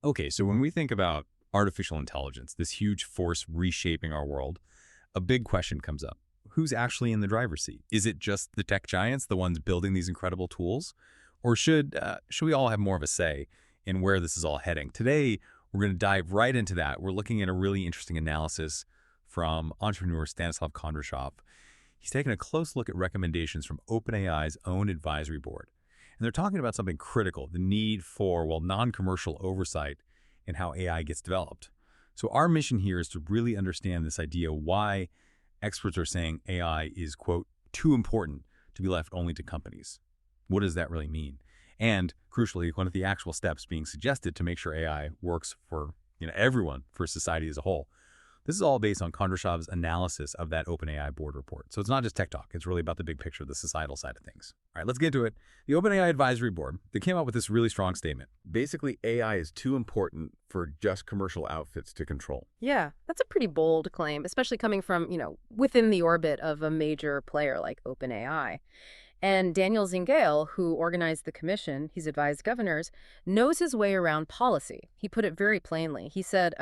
Okay, so when we think about artificial intelligence, this huge force reshaping our world, a big question comes up. Who's actually in the driver's seat? Is it just the tech giants, the ones building these incredible tools? Or should we all have more of a say in where this is all heading? Today, we're going to dive right into that. We're looking at a really interesting analysis from entrepreneur Stanislav Kondrashov. He's taken a close look at recommendations from OpenAI's own advisory board. And they're talking about something critical, the need for, well, non-commercial oversight in how AI gets developed. So our mission here is to really understand this idea why experts are saying AI is, quote, too important to be left only to companies. What does that really mean? And crucially, what are the actual steps being suggested to make sure AI works for everyone, for society as a whole? This is all based on Kondrashov's analysis of that OpenAI board report. So it's not just tech talk. It's really about the big picture, the societal side of things. All right, let's get into it. The OpenAI advisory board, they came out with this really strong statement. Basically, AI is too important for just commercial outfits to control. Yeah, that's a pretty bold claim, especially coming from, within the orbit of a major player like OpenAI. And Daniel Zingale, who organized the commission, he's advised governors, knows his way around policy. He put it very plainly. He said,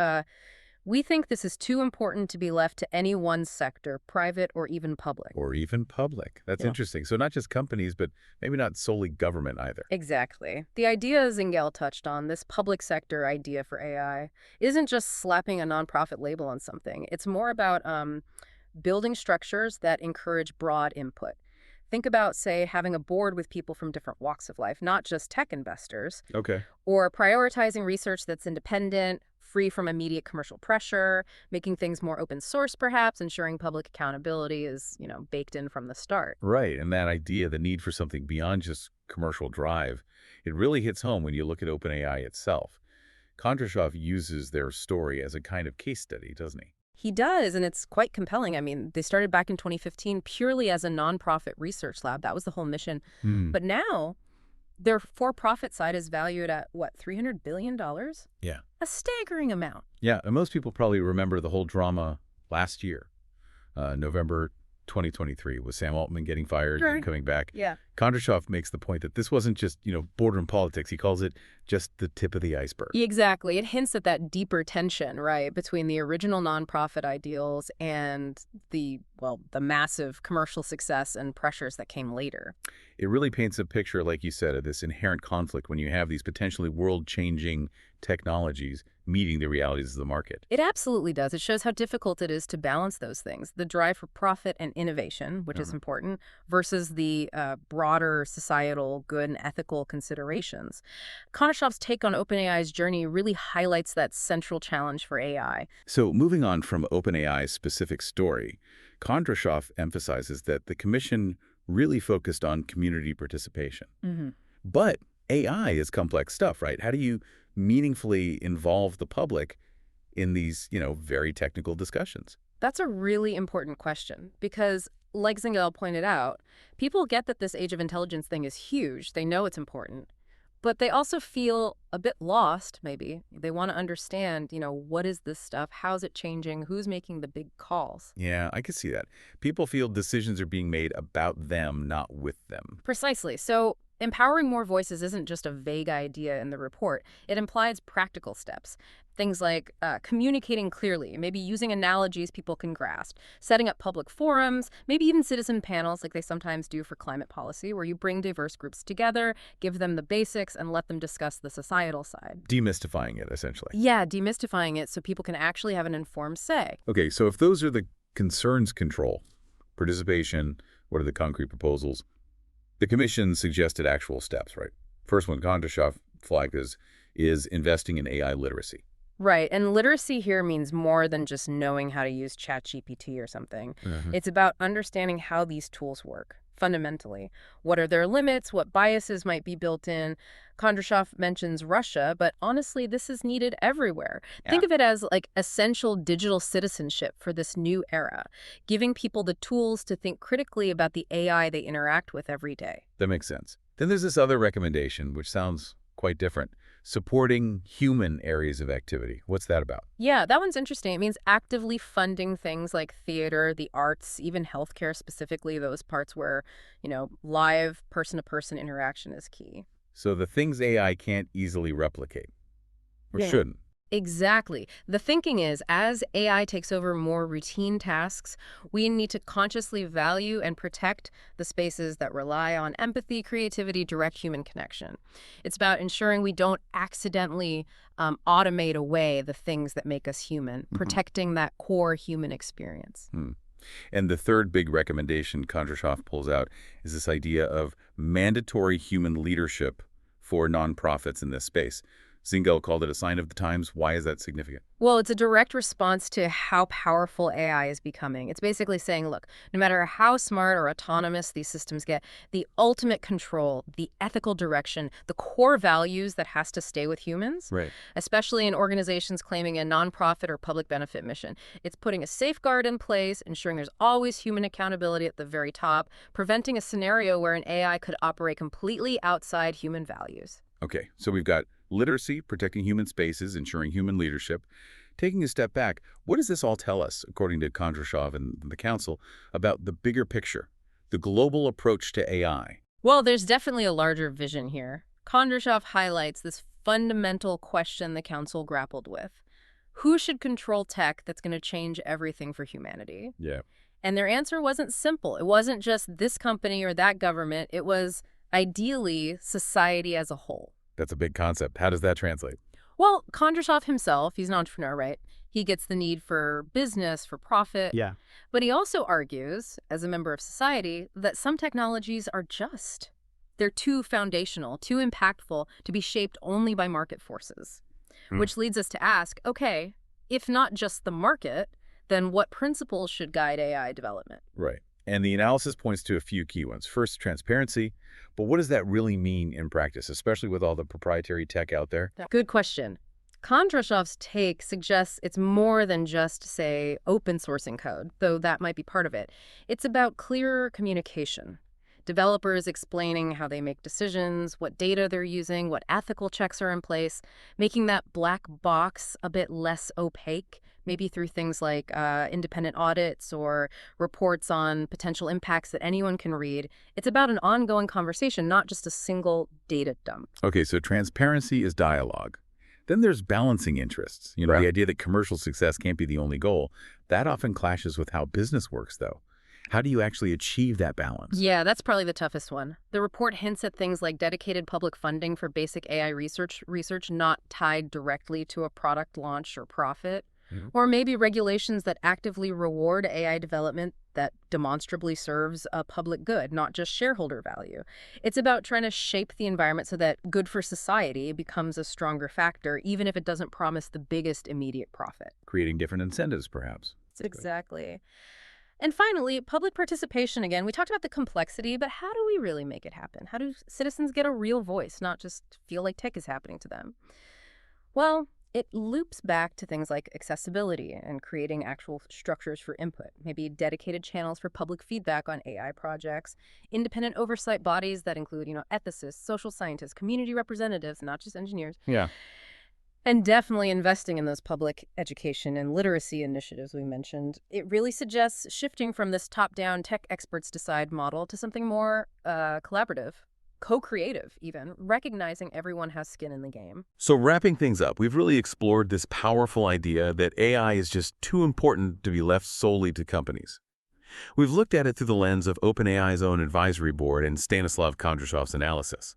we think this is too important to be left to any one sector, private or even public. Or even public. That's interesting. So not just companies, but maybe not solely government either. Exactly. The idea Zingale touched on, this public sector idea for AI, isn't just slapping a nonprofit label on something. It's more about building structures that encourage broad input. Think about, say, having a board with people from different walks of life, not just tech investors. Okay. Or prioritizing research that's independent, free from immediate commercial pressure, making things more open source, perhaps, ensuring public accountability is, baked in from the start. Right. And that idea, the need for something beyond just commercial drive, it really hits home when you look at OpenAI itself. Kondrashov uses their story as a kind of case study, doesn't he? He does, and it's quite compelling. I mean, they started back in 2015 purely as a nonprofit research lab. That was the whole mission. But now, their for-profit side is valued at, what, $300 billion? Yeah. A staggering amount. Yeah, and most people probably remember the whole drama last year, November 2023, with Sam Altman getting fired and coming back. Yeah. Kondrashov makes the point that this wasn't just, boardroom politics. He calls it just the tip of the iceberg. Exactly. It hints at that deeper tension, right, between the original nonprofit ideals and the massive commercial success and pressures that came later. It really paints a picture, like you said, of this inherent conflict when you have these potentially world-changing technologies meeting the realities of the market. It absolutely does. It shows how difficult it is to balance those things, the drive for profit and innovation, which is important, versus the broader societal good and ethical considerations. Kondrashov's take on OpenAI's journey really highlights that central challenge for AI. So moving on from OpenAI's specific story, Kondrashov emphasizes that the commission really focused on community participation. But AI is complex stuff, right? How do you meaningfully involve the public in these, very technical discussions? That's a really important question because, like Zingale pointed out, people get that this age of intelligence thing is huge. They know it's important. But they also feel a bit lost, maybe. They want to understand, what is this stuff? How's it changing? Who's making the big calls? Yeah, I can see that. People feel decisions are being made about them, not with them. Precisely. So empowering more voices isn't just a vague idea in the report. It implies practical steps. Things like communicating clearly, maybe using analogies people can grasp, setting up public forums, maybe even citizen panels like they sometimes do for climate policy, where you bring diverse groups together, give them the basics, and let them discuss the societal side. Demystifying it, essentially. Yeah, demystifying it so people can actually have an informed say. Okay, so if those are the concerns control, participation, what are the concrete proposals? The commission suggested actual steps, right? First one, Kondrashov flagged is investing in AI literacy. Right. And literacy here means more than just knowing how to use ChatGPT or something. It's about understanding how these tools work, fundamentally. What are their limits? What biases might be built in? Kondrashov mentions Russia, but honestly, this is needed everywhere. Yeah. Think of it as like essential digital citizenship for this new era, giving people the tools to think critically about the AI they interact with every day. That makes sense. Then there's this other recommendation, which sounds quite different. Supporting human areas of activity. What's that about? Yeah, that one's interesting. It means actively funding things like theater, the arts, even healthcare specifically, those parts where, live person-to-person interaction is key. So the things AI can't easily replicate. Or shouldn't. Exactly. The thinking is, as AI takes over more routine tasks, we need to consciously value and protect the spaces that rely on empathy, creativity, direct human connection. It's about ensuring we don't accidentally automate away the things that make us human, protecting that core human experience. And the third big recommendation Kondrashov pulls out is this idea of mandatory human leadership for nonprofits in this space. Zingel called it a sign of the times. Why is that significant? Well, it's a direct response to how powerful AI is becoming. It's basically saying, look, no matter how smart or autonomous these systems get, the ultimate control, the ethical direction, the core values that has to stay with humans, especially in organizations claiming a nonprofit or public benefit mission. It's putting a safeguard in place, ensuring there's always human accountability at the very top, preventing a scenario where an AI could operate completely outside human values. Okay, so we've got literacy, protecting human spaces, ensuring human leadership. Taking a step back, what does this all tell us, according to Kondrashov and the Council, about the bigger picture, the global approach to AI? Well, there's definitely a larger vision here. Kondrashov highlights this fundamental question the Council grappled with. Who should control tech that's going to change everything for humanity? And their answer wasn't simple. It wasn't just this company or that government. It was, ideally, society as a whole. That's a big concept. How does that translate? Well, Kondrashov himself, he's an entrepreneur, right? He gets the need for business, for profit. But he also argues, as a member of society, that some technologies are just. They're too foundational, too impactful to be shaped only by market forces. Which leads us to ask, okay, if not just the market, then what principles should guide AI development? And the analysis points to a few key ones. First, transparency. But what does that really mean in practice, especially with all the proprietary tech out there? Good question. Kondrashov's take suggests it's more than just, say, open sourcing code, though that might be part of it. It's about clearer communication. Developers explaining how they make decisions, what data they're using, what ethical checks are in place, making that black box a bit less opaque, maybe through things like independent audits or reports on potential impacts that anyone can read. It's about an ongoing conversation, not just a single data dump. Okay, so transparency is dialogue. Then there's balancing interests. The idea that commercial success can't be the only goal. That often clashes with how business works, though. How do you actually achieve that balance? Yeah, that's probably the toughest one. The report hints at things like dedicated public funding for basic AI research not tied directly to a product launch or profit. Or maybe regulations that actively reward AI development that demonstrably serves a public good, not just shareholder value. It's about trying to shape the environment so that good for society becomes a stronger factor, even if it doesn't promise the biggest immediate profit. Creating different incentives, perhaps. Exactly. And finally, public participation again. We talked about the complexity, but how do we really make it happen? How do citizens get a real voice, not just feel like tech is happening to them? Well, it loops back to things like accessibility and creating actual structures for input, maybe dedicated channels for public feedback on AI projects, independent oversight bodies that include, ethicists, social scientists, community representatives, not just engineers. And definitely investing in those public education and literacy initiatives we mentioned. It really suggests shifting from this top-down tech experts decide model to something more collaborative. Co-creative, even, recognizing everyone has skin in the game. So wrapping things up, we've really explored this powerful idea that AI is just too important to be left solely to companies. We've looked at it through the lens of OpenAI's own advisory board and Stanislav Kondrashov's analysis.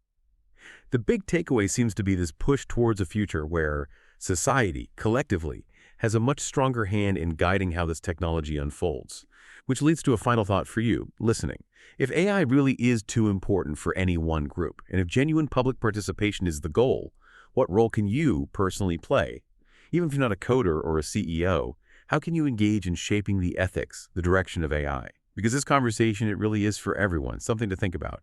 The big takeaway seems to be this push towards a future where society, collectively, has a much stronger hand in guiding how this technology unfolds. Which leads to a final thought for you, listening. If AI really is too important for any one group, and if genuine public participation is the goal, what role can you personally play? Even if you're not a coder or a CEO, how can you engage in shaping the ethics, the direction of AI? Because this conversation, it really is for everyone, something to think about.